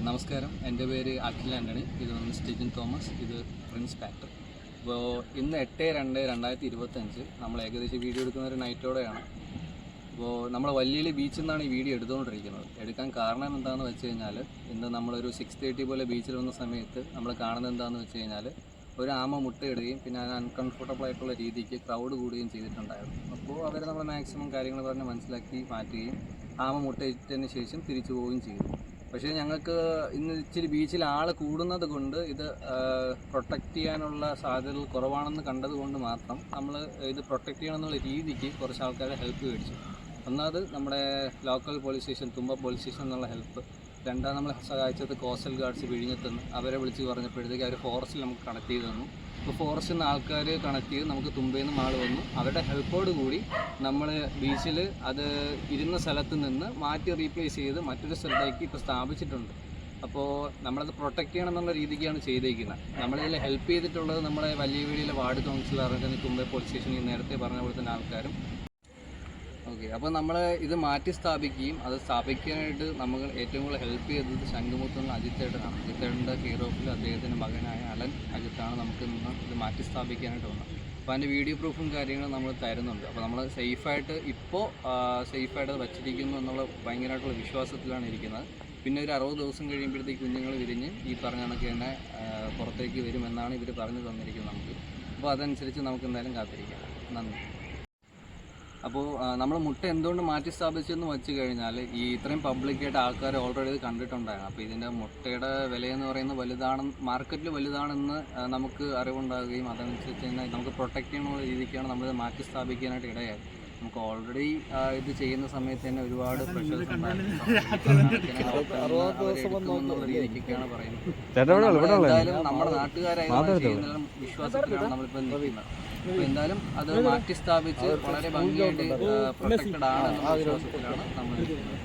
നമസ്കാരം, എൻ്റെ പേര് അഖിൽ ആൻ്റണി. ഇത് സ്റ്റീജൻ തോമസ്, ഇത് പ്രിൻസ് പാക്ടർ. അപ്പോൾ ഇന്ന് 8/2/2025 നമ്മൾ ഏകദേശം വീഡിയോ എടുക്കുന്ന ഒരു നൈറ്റോടെയാണ്. അപ്പോൾ നമ്മൾ വല്യലി ബീച്ചിൽ നിന്നാണ് ഈ വീഡിയോ എടുത്തുകൊണ്ടിരിക്കുന്നത്. എടുക്കാൻ കാരണം എന്താണെന്ന് വെച്ച് കഴിഞ്ഞാൽ, ഇന്ന് നമ്മളൊരു 6:30 പോലെ ബീച്ചിൽ വന്ന സമയത്ത് നമ്മൾ കാണുന്നത് എന്താണെന്ന് വെച്ച് കഴിഞ്ഞാൽ, ഒരു ആമ മുട്ടയിടുകയും പിന്നെ അത് അൺകംഫർട്ടബിൾ ആയിട്ടുള്ള രീതിക്ക് ക്രൗഡ് കൂടുകയും ചെയ്തിട്ടുണ്ടായിരുന്നു. അപ്പോൾ അവർ നമ്മൾ മാക്സിമം കാര്യങ്ങൾ പറഞ്ഞ് മനസ്സിലാക്കി മാറ്റുകയും ആമ മുട്ടയിട്ടതിന് ശേഷം തിരിച്ചു പോവുകയും ചെയ്തു. പക്ഷേ ഞങ്ങൾക്ക് ഇന്ന് ഇച്ചിരി ബീച്ചിൽ ആൾ കൂടുന്നത് കൊണ്ട് ഇത് പ്രൊട്ടക്റ്റ് ചെയ്യാനുള്ള സാധ്യതകൾ കുറവാണെന്ന് കണ്ടതുകൊണ്ട് മാത്രം നമ്മൾ ഇത് പ്രൊട്ടക്റ്റ് ചെയ്യണമെന്നുള്ള രീതിക്ക് കുറച്ച് ആൾക്കാരുടെ ഹെൽപ്പ് മേടിച്ചു. ഒന്നാമത് നമ്മുടെ ലോക്കൽ പോലീസ് സ്റ്റേഷൻ, തുമ്പ പോലീസ് സ്റ്റേഷൻ എന്നുള്ള ഹെൽപ്പ്. രണ്ടാം നമ്മളെ സഹായിച്ചത് കോസ്റ്റൽ ഗാർഡ്സ് വിഴിഞ്ഞത്തുനിന്ന്. അവരെ വിളിച്ച് പറഞ്ഞപ്പോഴത്തേക്ക് അവർ ഫോറസ്റ്റിൽ നമുക്ക് കണക്ട് ചെയ്ത് തന്നു. അപ്പോൾ ഫോറസ്റ്റിൽ നിന്ന് ആൾക്കാർ കണക്ട് ചെയ്ത് നമുക്ക് തുമ്പയിൽ നിന്ന് ആൾ വന്നു. അവരുടെ ഹെൽപ്പോട് കൂടി നമ്മൾ ബീച്ചിൽ അത് ഇരുന്ന സ്ഥലത്ത് നിന്ന് മാറ്റി റീപ്ലേസ് ചെയ്ത് മറ്റൊരു സ്ഥലത്തേക്ക് ഇപ്പോൾ സ്ഥാപിച്ചിട്ടുണ്ട്. അപ്പോൾ നമ്മളത് പ്രൊട്ടക്റ്റ് ചെയ്യണം എന്നുള്ള രീതിക്കാണ് ചെയ്തേക്കുന്നത്. നമ്മളിതിൽ ഹെൽപ്പ് ചെയ്തിട്ടുള്ളത് നമ്മുടെ വലിയ വാർഡ് കൗൺസിലർ, തുമ്പ പോലീസ് സ്റ്റേഷനിൽ നേരത്തെ പറഞ്ഞ പോലെ തന്നെ ആൾക്കാരും. ഓക്കെ, അപ്പോൾ നമ്മൾ ഇത് മാറ്റി സ്ഥാപിക്കുകയും അത് സ്ഥാപിക്കാനായിട്ട് നമ്മൾ ഏറ്റവും കൂടുതൽ ഹെൽപ്പ് ചെയ്തത് ശംഖുമുത്തുന്ന അജിത്തേട്ടനാണ്. അജിത്തേട്ടൻ്റെ കെയർ ഓഫിൽ അദ്ദേഹത്തിൻ്റെ മകനായ അലൻ അജിത്താണ് നമുക്ക് ഇന്ന് ഇത് മാറ്റി സ്ഥാപിക്കാനായിട്ട് വന്നത്. അപ്പോൾ അതിൻ്റെ വീഡിയോ പ്രൂഫും കാര്യങ്ങളും നമ്മൾ തരുന്നുണ്ട്. അപ്പോൾ നമ്മൾ സേഫായിട്ട് അത് വച്ചിരിക്കുന്നു എന്നുള്ള ഭയങ്കരമായിട്ടുള്ള വിശ്വാസത്തിലാണ് ഇരിക്കുന്നത്. പിന്നെ ഒരു 60 ദിവസം കഴിയുമ്പോഴത്തേക്ക് കുഞ്ഞുങ്ങൾ വിരിഞ്ഞ് ഈ പറഞ്ഞ കണക്ക് തന്നെ പുറത്തേക്ക് വരുമെന്നാണ് ഇവർ പറഞ്ഞു തന്നിരിക്കുന്നത് നമുക്ക്. അപ്പോൾ അതനുസരിച്ച് നമുക്ക് എന്തായാലും കാത്തിരിക്കാം. നന്ദി. അപ്പോൾ നമ്മൾ മുട്ട എന്തുകൊണ്ട് മാറ്റി സ്ഥാപിച്ചെന്ന് വെച്ച് കഴിഞ്ഞാൽ, ഈ ഇത്രയും പബ്ലിക്കായിട്ട് ആൾക്കാർ ഓൾറെഡി ഇത് കണ്ടിട്ടുണ്ടായിരുന്നു. അപ്പോൾ ഇതിൻ്റെ മുട്ടയുടെ വിലയെന്ന് പറയുന്നത് മാർക്കറ്റിൽ വലുതാണെന്ന് നമുക്ക് അറിവുണ്ടാകുകയും അതനുസരിച്ച് തന്നെ നമുക്ക് പ്രൊട്ടക്റ്റ് ചെയ്യുന്ന രീതിക്കാണ് നമ്മളിത് മാറ്റി സ്ഥാപിക്കാനായിട്ട് ഇടയായത്. നമുക്ക് ഓൾറെഡി ഇത് ചെയ്യുന്ന സമയത്ത് തന്നെ ഒരുപാട് പ്രഷേഴ്സ് ഉണ്ടായിരുന്നുള്ള രീതിക്കൊക്കെയാണ് പറയുന്നത്. എന്തായാലും നമ്മുടെ നാട്ടുകാരായാലും ചെയ്യുന്ന വിശ്വാസത്തിലാണ് നമ്മളിപ്പോൾ നിൽക്കുന്നത്. അപ്പോൾ എന്തായാലും അത് മാറ്റി സ്ഥാപിച്ച് വളരെ ഭംഗിയായിട്ട് പ്രൊട്ടക്റ്റഡ് ആണെന്നുള്ള വിശ്വാസത്തിലാണ് നമ്മൾ നിൽക്കുന്നത്.